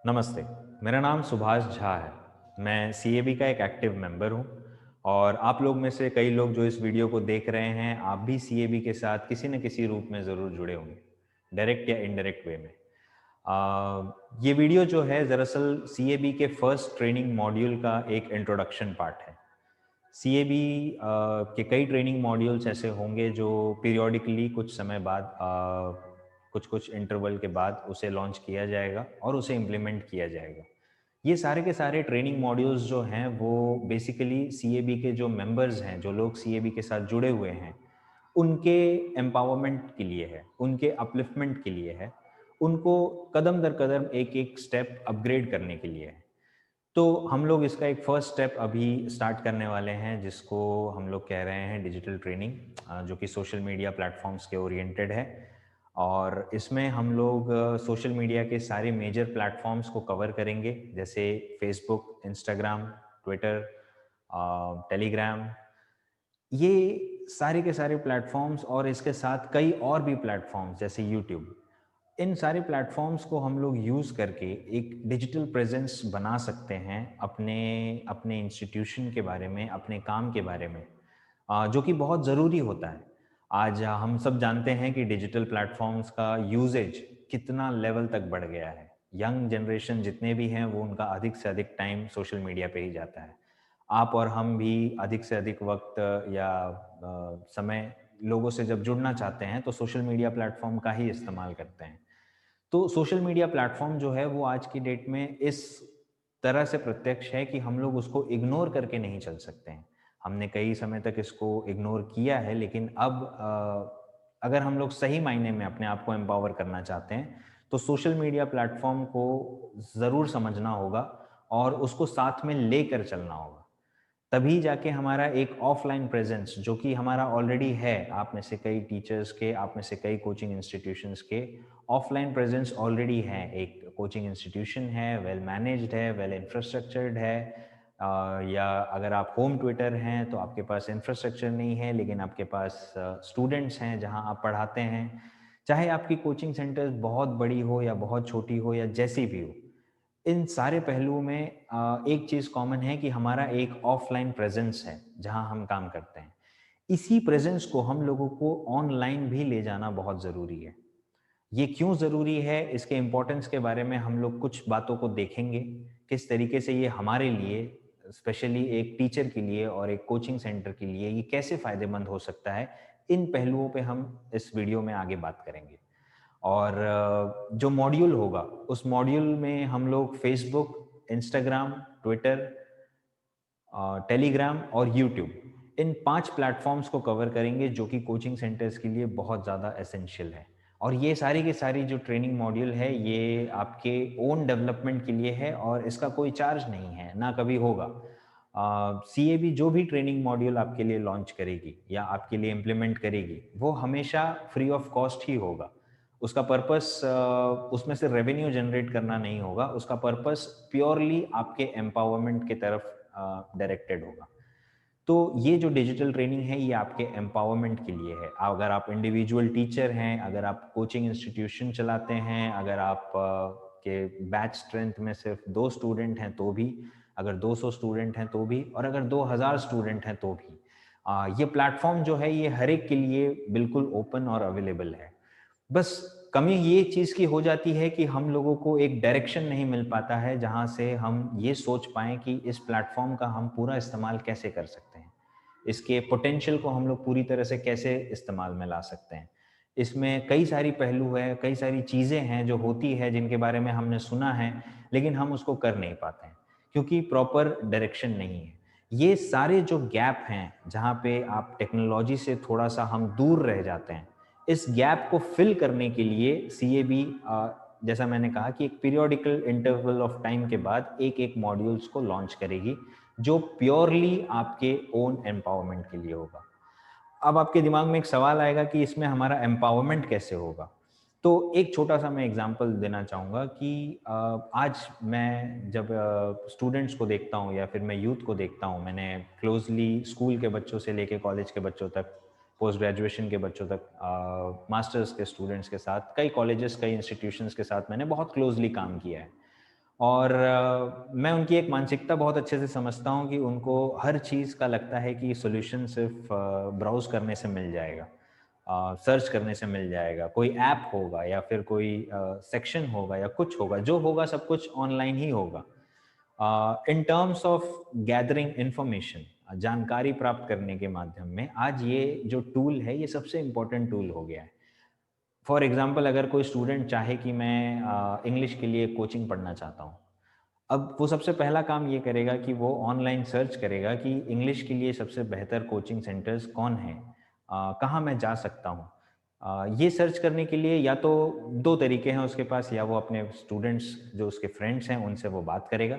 नमस्ते, मेरा नाम सुभाष झा है। मैं सीएबी का एक एक्टिव मेंबर हूँ और आप लोग में से कई लोग जो इस वीडियो को देख रहे हैं, आप भी सीएबी के साथ किसी न किसी रूप में ज़रूर जुड़े होंगे, डायरेक्ट या इनडायरेक्ट वे में। ये वीडियो जो है दरअसल सीएबी के फर्स्ट ट्रेनिंग मॉड्यूल का एक इंट्रोडक्शन पार्ट है। सीएबी के कई ट्रेनिंग मॉड्यूल्स ऐसे होंगे जो पीरियोडिकली कुछ समय बाद कुछ-कुछ इंटरवल के बाद उसे लॉन्च किया जाएगा और उसे इम्प्लीमेंट किया जाएगा। ये सारे के सारे ट्रेनिंग मॉड्यूल्स जो हैं वो बेसिकली सीएबी के जो मेंबर्स हैं, जो लोग सीएबी के साथ जुड़े हुए हैं, उनके एम्पावरमेंट के लिए है, उनके अपलिफ्टमेंट के लिए है, उनको कदम दर कदम एक-एक स्टेप अपग्रेड करने के लिए है। तो हम लोग इसका एक फर्स्ट स्टेप अभी स्टार्ट करने वाले हैं जिसको हम लोग कह रहे हैं डिजिटल ट्रेनिंग, जो कि सोशल मीडिया प्लेटफॉर्म्स के ओरिएंटेड है। और इसमें हम लोग सोशल मीडिया के सारे मेजर प्लेटफॉर्म्स को कवर करेंगे, जैसे फेसबुक, इंस्टाग्राम, ट्विटर, टेलीग्राम। ये सारे के सारे प्लेटफॉर्म्स और इसके साथ कई और भी प्लेटफॉर्म्स जैसे यूट्यूब, इन सारे प्लेटफॉर्म्स को हम लोग यूज़ करके एक डिजिटल प्रेजेंस बना सकते हैं अपने अपने इंस्टीट्यूशन के बारे में, अपने काम के बारे में, जो कि बहुत ज़रूरी होता है। आज हम सब जानते हैं कि डिजिटल प्लेटफॉर्म्स का यूजेज कितना लेवल तक बढ़ गया है। यंग जनरेशन जितने भी हैं वो उनका अधिक से अधिक टाइम सोशल मीडिया पे ही जाता है। आप और हम भी अधिक से अधिक वक्त या समय लोगों से जब जुड़ना चाहते हैं तो सोशल मीडिया प्लेटफॉर्म का ही इस्तेमाल करते हैं। तो सोशल मीडिया प्लेटफ़ॉर्म जो है वो आज की डेट में इस तरह से प्रत्यक्ष है कि हम लोग उसको इग्नोर करके नहीं चल सकते हैं। हमने कई समय तक इसको इग्नोर किया है, लेकिन अब अगर हम लोग सही मायने में अपने आप को एम्पावर करना चाहते हैं, तो सोशल मीडिया प्लेटफ़ॉर्म को ज़रूर समझना होगा और उसको साथ में लेकर चलना होगा। तभी जाके हमारा एक ऑफलाइन प्रेजेंस जो कि हमारा ऑलरेडी है, आप में से कई टीचर्स के, आप में से कई कोचिंग इंस्टीट्यूशंस के ऑफलाइन प्रेजेंस ऑलरेडी है। एक कोचिंग इंस्टीट्यूशन है, वेल मैनेज्ड है, वेल इंफ्रास्ट्रक्चर्ड है। या अगर आप होम ट्यूटर हैं तो आपके पास इंफ्रास्ट्रक्चर नहीं है, लेकिन आपके पास स्टूडेंट्स हैं जहां आप पढ़ाते हैं। चाहे आपकी कोचिंग सेंटर्स बहुत बड़ी हो या बहुत छोटी हो या जैसी भी हो, इन सारे पहलुओं में एक चीज़ कॉमन है कि हमारा एक ऑफ़लाइन प्रेज़ेंस है, जहाँ हम काम करते हैं। इसी प्रेज़ेंस को हम लोगों को ऑनलाइन भी ले जाना बहुत ज़रूरी है। ये क्यों ज़रूरी है, इसके इम्पोर्टेंस के बारे में हम लोग कुछ बातों को देखेंगे, किस तरीके से ये हमारे लिए, स्पेशली एक टीचर के लिए और एक कोचिंग सेंटर के लिए ये कैसे फ़ायदेमंद हो सकता है, इन पहलुओं पे हम इस वीडियो में आगे बात करेंगे। और जो मॉड्यूल होगा, उस मॉड्यूल में हम लोग फ़ेसबुक, इंस्टाग्राम, ट्विटर, टेलीग्राम और यूट्यूब, इन 5 प्लेटफ़ॉर्म्स को कवर करेंगे जो कि कोचिंग सेंटर्स के लिए बहुत ज़्यादा एसेंशियल है। और ये सारी की सारी जो ट्रेनिंग मॉड्यूल है, ये आपके ओन डेवलपमेंट के लिए है और इसका कोई चार्ज नहीं है, ना कभी होगा। सीएबी जो भी ट्रेनिंग मॉड्यूल आपके लिए लॉन्च करेगी या आपके लिए इम्प्लीमेंट करेगी, वो हमेशा फ्री ऑफ कॉस्ट ही होगा। उसका पर्पस उसमें से रेवेन्यू जनरेट करना नहीं होगा, उसका पर्पस प्योरली आपके एम्पावरमेंट की तरफ डायरेक्टेड होगा। तो ये जो डिजिटल ट्रेनिंग है ये आपके एम्पावरमेंट के लिए है। अगर आप इंडिविजुअल टीचर हैं, अगर आप कोचिंग इंस्टीट्यूशन चलाते हैं, अगर आप के बैच स्ट्रेंथ में सिर्फ 2 स्टूडेंट हैं तो भी, अगर 200 स्टूडेंट हैं तो भी और अगर 2000 स्टूडेंट हैं तो भी। ये प्लेटफ़ॉर्म जो है ये हर एक के लिए बिल्कुल ओपन और अवेलेबल है। बस कमी ये चीज़ की हो जाती है कि हम लोगों को एक डायरेक्शन नहीं मिल पाता है, जहाँ से हम ये सोच पाएँ कि इस प्लेटफ़ॉर्म का हम पूरा इस्तेमाल कैसे कर सकते हैं। इसके पोटेंशियल को हम लोग पूरी तरह से कैसे इस्तेमाल में ला सकते हैं। इसमें कई सारी पहलू हैं, कई सारी चीज़ें हैं जो होती हैं जिनके बारे में हमने सुना है, लेकिन हम उसको कर नहीं पाते हैं, क्योंकि प्रॉपर डायरेक्शन नहीं है। ये सारे जो गैप हैं, जहाँ पे आप टेक्नोलॉजी से थोड़ा-सा हम दूर रह जाते हैं, इस गैप को फिल करने के लिए सीएबी, जैसा मैंने कहा कि एक पीरियोडिकल इंटरवल ऑफ टाइम के बाद एक-एक मॉड्यूल्स को लॉन्च करेगी, जो प्योरली आपके ओन एम्पावरमेंट के लिए होगा। अब आपके दिमाग में एक सवाल आएगा कि इसमें हमारा एम्पावरमेंट कैसे होगा? तो एक छोटा-सा मैं एग्ज़ाम्पल देना चाहूँगा कि आज मैं जब स्टूडेंट्स को देखता हूँ या फिर मैं यूथ को देखता हूँ, मैंने क्लोज़ली स्कूल के बच्चों से लेके कॉलेज के बच्चों तक, पोस्ट ग्रेजुएशन के बच्चों तक, मास्टर्स के स्टूडेंट्स के साथ, कई कॉलेजेस, कई इंस्टीट्यूशंस के साथ मैंने बहुत क्लोज़ली काम किया है। और मैं उनकी एक मानसिकता बहुत अच्छे से समझता हूँ कि उनको हर चीज़ का लगता है कि सॉल्यूशन सिर्फ ब्राउज़ करने से मिल जाएगा, सर्च करने से मिल जाएगा, कोई ऐप होगा या फिर कोई सेक्शन होगा या कुछ होगा, जो होगा सब कुछ ऑनलाइन ही होगा। In terms of gathering information, जानकारी प्राप्त करने के माध्यम में आज ये जो टूल है ये सबसे इम्पोर्टेंट टूल हो गया है। फॉर एग्जांपल अगर कोई स्टूडेंट चाहे कि मैं इंग्लिश के लिए कोचिंग पढ़ना चाहता हूँ, अब वो सबसे पहला काम ये करेगा कि वो ऑनलाइन सर्च करेगा कि इंग्लिश के लिए सबसे बेहतर कोचिंग सेंटर्स कौन हैं, कहाँ मैं जा सकता हूँ। ये सर्च करने के लिए या तो 2 तरीके हैं उसके पास, या वो अपने स्टूडेंट्स जो उसके फ्रेंड्स हैं उनसे वो बात करेगा,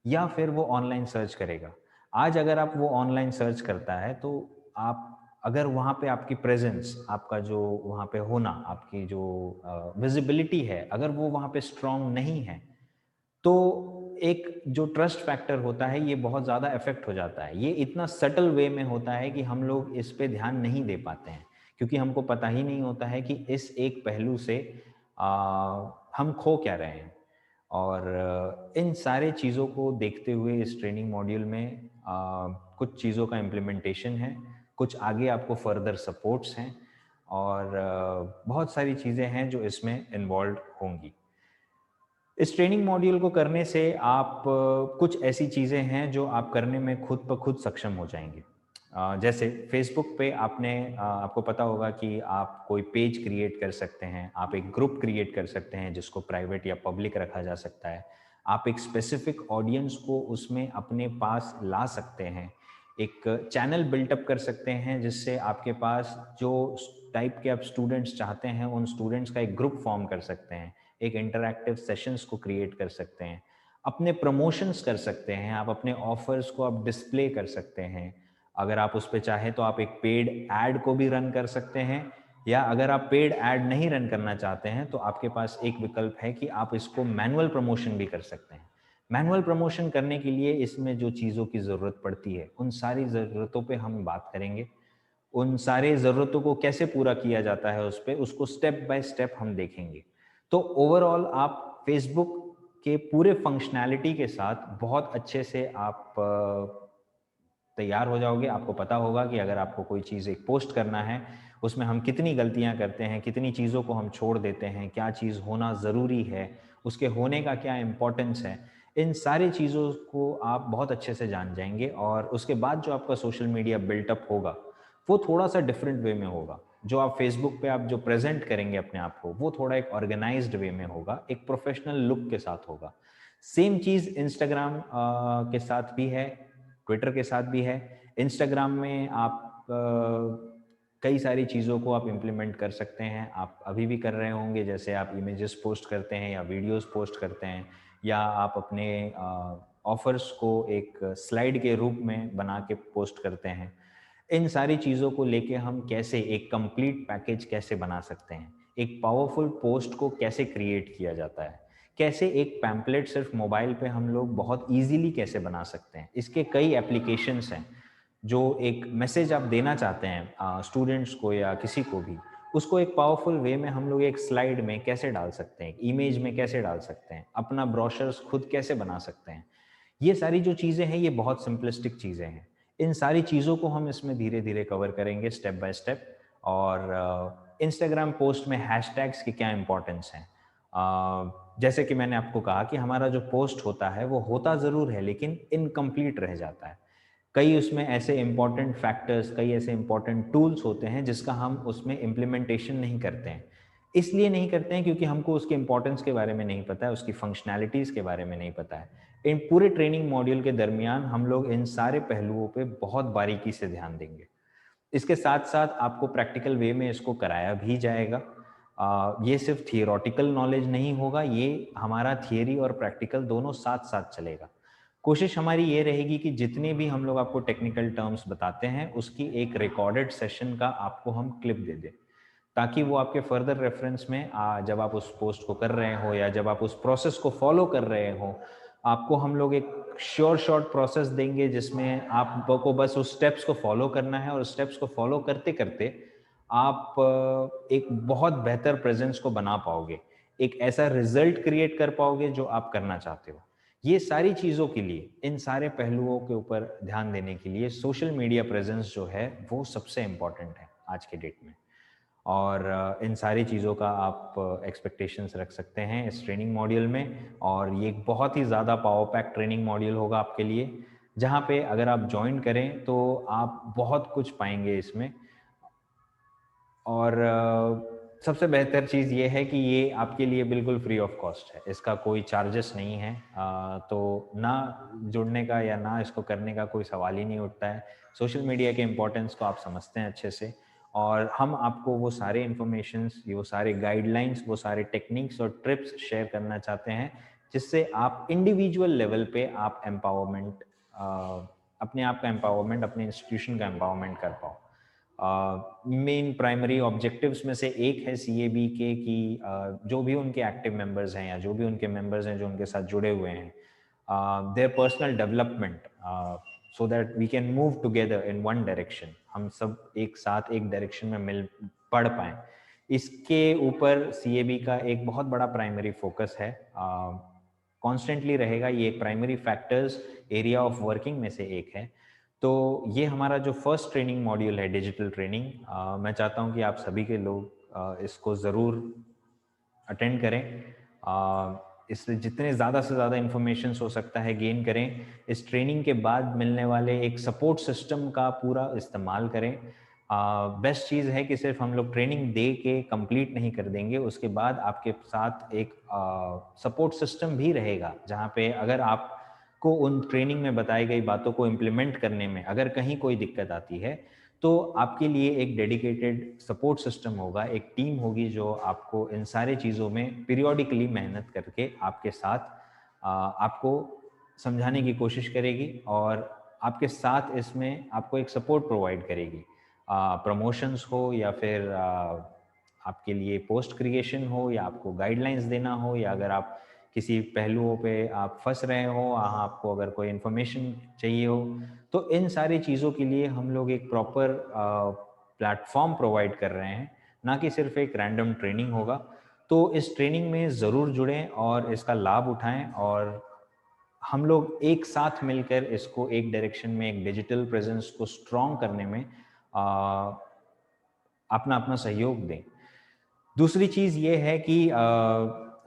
या फिर वो ऑनलाइन सर्च करेगा। आज अगर आप वो ऑनलाइन सर्च करता है तो आप अगर वहाँ पे आपकी प्रेज़ेंस, आपका जो वहाँ पे होना, आपकी जो विज़िबिलिटी है, अगर वो वहाँ पे स्ट्रॉन्ग नहीं है, तो एक जो ट्रस्ट फैक्टर होता है ये बहुत ज़्यादा इफ़ेक्ट हो जाता है। ये इतना सटल वे में होता है कि हम लोग इस पे ध्यान नहीं दे पाते हैं, क्योंकि हमको पता ही नहीं होता है कि इस एक पहलू से अ, हम खो क्या रहे हैं। और इन सारे चीज़ों को देखते हुए इस ट्रेनिंग मॉड्यूल में कुछ चीज़ों का इम्प्लीमेंटेशन है, कुछ आगे आपको फर्दर सपोर्ट्स हैं, और बहुत सारी चीज़ें हैं जो इसमें इन्वॉल्व होंगी। इस ट्रेनिंग मॉड्यूल को करने से आप कुछ ऐसी चीज़ें हैं जो आप करने में खुद ब खुद सक्षम हो जाएँगे। जैसे फ़ेसबुक पे आपको पता होगा कि आप कोई पेज क्रिएट कर सकते हैं, आप एक ग्रुप क्रिएट कर सकते हैं जिसको प्राइवेट या पब्लिक रखा जा सकता है। आप एक स्पेसिफ़िक ऑडियंस को उसमें अपने पास ला सकते हैं। एक चैनल बिल्टअप कर सकते हैं जिससे आपके पास जो टाइप के आप स्टूडेंट्स चाहते हैं, उन स्टूडेंट्स का एक ग्रुप फ़ॉर्म कर सकते हैं। एक इंटरैक्टिव सेशंस को क्रिएट कर सकते हैं, अपने प्रमोशंस कर सकते हैं, आप अपने ऑफर्स को आप डिस्प्ले कर सकते हैं। अगर आप उस पे चाहें तो आप एक पेड ऐड को भी रन कर सकते हैं, या अगर आप पेड ऐड नहीं रन करना चाहते हैं तो आपके पास एक विकल्प है कि आप इसको मैनुअल प्रमोशन भी कर सकते हैं। मैनुअल प्रमोशन करने के लिए इसमें जो चीज़ों की ज़रूरत पड़ती है, उन सारी ज़रूरतों पे हम बात करेंगे। उन सारे ज़रूरतों को कैसे पूरा किया जाता है उस पे, उसको स्टेप बाय स्टेप हम देखेंगे। तो ओवरऑल आप फ़ेसबुक के पूरे फंक्शनैलिटी के साथ बहुत अच्छे से आप तैयार हो जाओगे। आपको पता होगा कि अगर आपको कोई चीज़ एक पोस्ट करना है, उसमें हम कितनी गलतियाँ करते हैं, कितनी चीज़ों को हम छोड़ देते हैं, क्या चीज़ होना ज़रूरी है, उसके होने का क्या इम्पोर्टेंस है। इन सारी चीज़ों को आप बहुत अच्छे से जान जाएँगे, और उसके बाद जो आपका सोशल मीडिया बिल्टअप होगा, वो थोड़ा-सा डिफरेंट वे में होगा। जो आप फ़ेसबुक पे आप जो प्रेज़ेंट करेंगे अपने आप को, वो थोड़ा एक ऑर्गेनाइज़्ड वे में होगा, एक प्रोफ़ेशनल लुक के साथ होगा। सेम चीज़ इंस्टाग्राम के साथ भी है, ट्विटर के साथ भी है। इंस्टाग्राम में आप कई सारी चीज़ों को आप इम्प्लीमेंट कर सकते हैं। आप अभी भी कर रहे होंगे, जैसे आप इमेजेस पोस्ट करते हैं या वीडियोस पोस्ट करते हैं, या आप अपने ऑफ़र्स को एक स्लाइड के रूप में बना के पोस्ट करते हैं। इन सारी चीज़ों को लेके हम कैसे एक कंप्लीट पैकेज कैसे बना सकते हैं, एक पावरफुल पोस्ट को कैसे क्रिएट किया जाता है, कैसे एक पैम्पलेट सिर्फ मोबाइल पे हम लोग बहुत इजीली कैसे बना सकते हैं। इसके कई एप्लीकेशंस हैं। जो एक मैसेज आप देना चाहते हैं स्टूडेंट्स को या किसी को भी, उसको एक पावरफुल वे में हम लोग एक स्लाइड में कैसे डाल सकते हैं, इमेज में कैसे डाल सकते हैं, अपना ब्रोशर्स खुद कैसे बना सकते हैं। ये सारी जो चीज़ें हैं ये बहुत सिंपलिस्टिक चीज़ें हैं। इन सारी चीज़ों को हम इसमें धीरे-धीरे कवर करेंगे स्टेप बाय स्टेप। और इंस्टाग्राम पोस्ट में हैशटैग्स की क्या इम्पोर्टेंस है। जैसे कि मैंने आपको कहा कि हमारा जो पोस्ट होता है वो होता ज़रूर है लेकिन इनकम्प्लीट रह जाता है। कई उसमें ऐसे इम्पोर्टेंट फैक्टर्स, कई ऐसे इम्पोर्टेंट टूल्स होते हैं जिसका हम उसमें इम्प्लीमेंटेशन नहीं करते हैं। इसलिए नहीं करते हैं क्योंकि हमको उसके इम्पोर्टेंस के बारे में नहीं पता है, उसकी फंक्शनैलिटीज़ के बारे में नहीं पता है। इन पूरे ट्रेनिंग मॉड्यूल के दरमियान हम लोग इन सारे पहलुओं पे बहुत बारीकी से ध्यान देंगे। इसके साथ-साथ आपको प्रैक्टिकल वे में इसको कराया भी जाएगा। ये सिर्फ़ थियोरेटिकल नॉलेज नहीं होगा, ये हमारा थियरी और प्रैक्टिकल दोनों साथ-साथ चलेगा। कोशिश हमारी ये रहेगी कि जितने भी हम लोग आपको टेक्निकल टर्म्स बताते हैं, उसकी एक रिकॉर्डेड सेशन का आपको हम क्लिप दे दें। ताकि वो आपके फर्दर रेफरेंस में जब आप उस पोस्ट को कर रहे हो या जब आप उस प्रोसेस को फॉलो कर रहे हो, आपको हम लोग एक श्योर शॉर्ट प्रोसेस देंगे जिसमें आपको बस उस स्टेप्स को फॉलो करना है, और स्टेप्स को फॉलो करते करते आप एक बहुत बेहतर प्रेजेंस को बना पाओगे। एक ऐसा रिजल्ट क्रिएट कर पाओगे जो आप करना चाहते हो। ये सारी चीज़ों के लिए, इन सारे पहलुओं के ऊपर ध्यान देने के लिए सोशल मीडिया प्रेजेंस जो है वो सबसे इम्पॉर्टेंट है आज के डेट में। और इन सारी चीज़ों का आप एक्सपेक्टेशंस रख सकते हैं इस ट्रेनिंग मॉड्यूल में। और ये एक बहुत ही ज़्यादा पावर पैक ट्रेनिंग मॉड्यूल होगा आपके लिए, जहाँ पे अगर आप ज्वाइन करें तो आप बहुत कुछ पाएंगे इसमें। और सबसे बेहतर चीज़ ये है कि ये आपके लिए बिल्कुल फ्री ऑफ कॉस्ट है, इसका कोई चार्जेस नहीं है। तो ना जुड़ने का या ना इसको करने का कोई सवाल ही नहीं उठता है। सोशल मीडिया के इम्पोर्टेंस को आप समझते हैं अच्छे से, और हम आपको वो सारे इन्फॉर्मेशंस, वो सारे गाइडलाइंस, वो सारे टेक्निक्स और ट्रिप्स शेयर करना चाहते हैं, जिससे आप इंडिविजुअल लेवल पे आप एम्पावरमेंट, अपने आप का एम्पावरमेंट, अपने इंस्टीट्यूशन का एम्पावरमेंट कर पाओ। मेन प्राइमरी ऑब्जेक्टिव्स में से एक है सीएबी के कि जो भी उनके एक्टिव मेंबर्स हैं या जो भी उनके मेंबर्स हैं जो उनके साथ जुड़े हुए हैं, their personal development, so that we can move together in one direction. हम सब एक साथ एक डायरेक्शन में मिल पढ़ पाएँ, इसके ऊपर सीएबी का एक बहुत बड़ा प्राइमरी फोकस है, कॉन्स्टेंटली रहेगा। ये एक primary factors area of working में से एक है। तो ये हमारा जो फर्स्ट ट्रेनिंग मॉड्यूल है, डिजिटल ट्रेनिंग, मैं चाहता हूँ कि आप सभी के लोग इसको ज़रूर अटेंड करें। इससे जितने ज़्यादा से ज़्यादा इन्फॉर्मेशन हो सकता है गेन करें। इस ट्रेनिंग के बाद मिलने वाले एक सपोर्ट सिस्टम का पूरा इस्तेमाल करें। बेस्ट चीज़ है कि सिर्फ हम लोग ट्रेनिंग दे के कंप्लीट नहीं कर देंगे, उसके बाद आपके साथ एक सपोर्ट सिस्टम भी रहेगा, जहाँ पे अगर आप को उन ट्रेनिंग में बताई गई बातों को इम्प्लीमेंट करने में अगर कहीं कोई दिक्कत आती है, तो आपके लिए एक डेडिकेटेड सपोर्ट सिस्टम होगा, एक टीम होगी जो आपको इन सारी चीज़ों में पीरियोडिकली मेहनत करके आपके साथ आपको समझाने की कोशिश करेगी, और आपके साथ इसमें आपको एक सपोर्ट प्रोवाइड करेगी। प्रमोशंस हो या फिर आपके लिए पोस्ट क्रिएशन हो, या आपको गाइडलाइंस देना हो, या अगर आप किसी पहलुओं पे आप फंस रहे हो, आपको अगर कोई इन्फॉर्मेशन चाहिए हो, तो इन सारी चीज़ों के लिए हम लोग एक प्रॉपर प्लेटफॉर्म प्रोवाइड कर रहे हैं, ना कि सिर्फ एक रैंडम ट्रेनिंग होगा। तो इस ट्रेनिंग में ज़रूर जुड़ें और इसका लाभ उठाएं, और हम लोग एक साथ मिलकर इसको एक डायरेक्शन में, एक डिजिटल प्रेजेंस को स्ट्रॉन्ग करने में अपना अपना सहयोग दें। दूसरी चीज़ ये है कि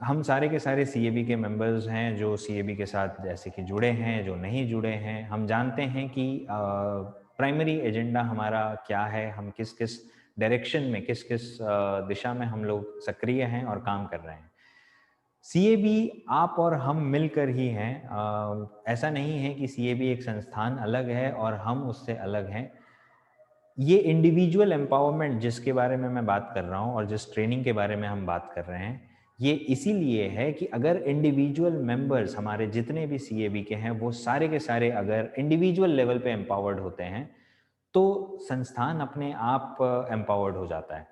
हम सारे के सारे सीएबी के मेंबर्स हैं जो सीएबी के साथ जैसे कि जुड़े हैं, जो नहीं जुड़े हैं। हम जानते हैं कि प्राइमरी एजेंडा हमारा क्या है, हम किस किस डायरेक्शन में, किस किस दिशा में हम लोग सक्रिय हैं और काम कर रहे हैं। सीएबी आप और हम मिलकर ही हैं। ऐसा नहीं है कि सीएबी एक संस्थान अलग है और हम उससे अलग हैं। ये इंडिविजुअल एम्पावरमेंट जिसके बारे में मैं बात कर रहा हूँ और जिस ट्रेनिंग के बारे में हम बात कर रहे हैं, ये इसीलिए है कि अगर इंडिविजुअल मेंबर्स हमारे जितने भी सीएबी के हैं, वो सारे के सारे अगर इंडिविजुअल लेवल पे एम्पावर्ड होते हैं, तो संस्थान अपने आप एम्पावर्ड हो जाता है।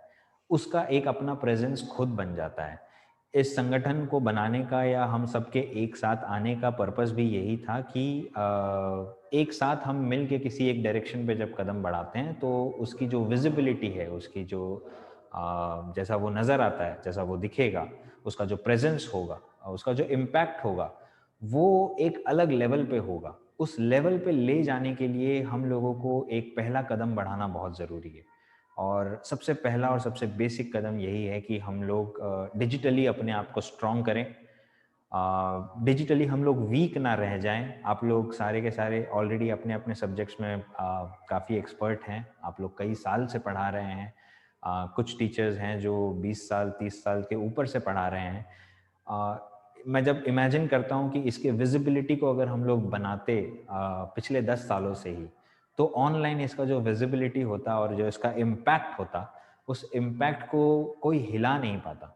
उसका एक अपना प्रेजेंस खुद बन जाता है। इस संगठन को बनाने का या हम सबके एक साथ आने का पर्पस भी यही था कि एक साथ हम मिल के किसी एक डायरेक्शन पे जब कदम बढ़ाते हैं, तो उसकी जो विजिबिलिटी है, उसकी जो जैसा वो नज़र आता है, जैसा वो दिखेगा, उसका जो प्रेजेंस होगा, उसका जो इम्पैक्ट होगा, वो एक अलग लेवल पे होगा। उस लेवल पे ले जाने के लिए हम लोगों को एक पहला कदम बढ़ाना बहुत ज़रूरी है। और सबसे पहला और सबसे बेसिक कदम यही है कि हम लोग डिजिटली अपने आप को स्ट्रॉन्ग करें। डिजिटली हम लोग वीक ना रह जाएं। आप लोग सारे के सारे ऑलरेडी अपने अपने सब्जेक्ट्स में काफ़ी एक्सपर्ट हैं, आप लोग कई साल से पढ़ा रहे हैं। कुछ टीचर्स हैं जो 20 साल 30 साल के ऊपर से पढ़ा रहे हैं। मैं जब इमेजिन करता हूँ कि इसके विजिबिलिटी को अगर हम लोग बनाते पिछले 10 सालों से ही, तो ऑनलाइन इसका जो विजिबिलिटी होता और जो इसका इम्पैक्ट होता, उस इम्पैक्ट को कोई हिला नहीं पाता।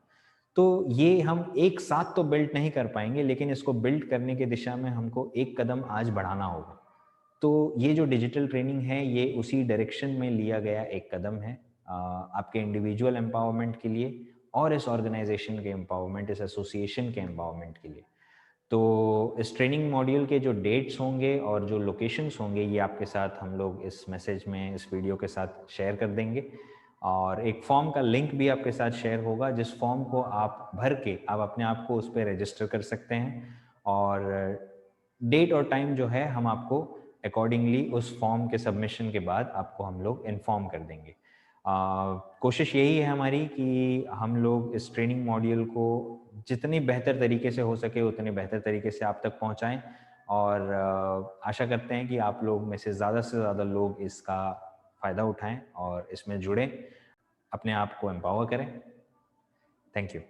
तो ये हम एक साथ तो बिल्ड नहीं कर पाएंगे, लेकिन इसको बिल्ड करने की दिशा में हमको एक कदम आज बढ़ाना होगा। तो ये जो डिजिटल ट्रेनिंग है, ये उसी डायरेक्शन में लिया गया एक कदम है, आपके इंडिविजुअल एम्पावरमेंट के लिए और इस ऑर्गेनाइजेशन के एम्पावरमेंट, इस एसोसिएशन के एम्पावरमेंट के लिए। तो इस ट्रेनिंग मॉड्यूल के जो डेट्स होंगे और जो लोकेशंस होंगे, ये आपके साथ हम लोग इस मैसेज में, इस वीडियो के साथ शेयर कर देंगे। और एक फॉर्म का लिंक भी आपके साथ शेयर होगा, जिस फॉर्म को आप भर के आप अपने आप को उस पर रजिस्टर कर सकते हैं, और डेट और टाइम जो है हम आपको अकॉर्डिंगली उस फॉर्म के सबमिशन के बाद आपको हम लोग इन्फॉर्म कर देंगे। कोशिश यही है हमारी कि हम लोग इस ट्रेनिंग मॉड्यूल को जितनी बेहतर तरीके से हो सके उतनी बेहतर तरीके से आप तक पहुंचाएं, और आशा करते हैं कि आप लोग में से ज़्यादा लोग इसका फ़ायदा उठाएं और इसमें जुड़ें, अपने आप को एम्पावर करें। Thank you.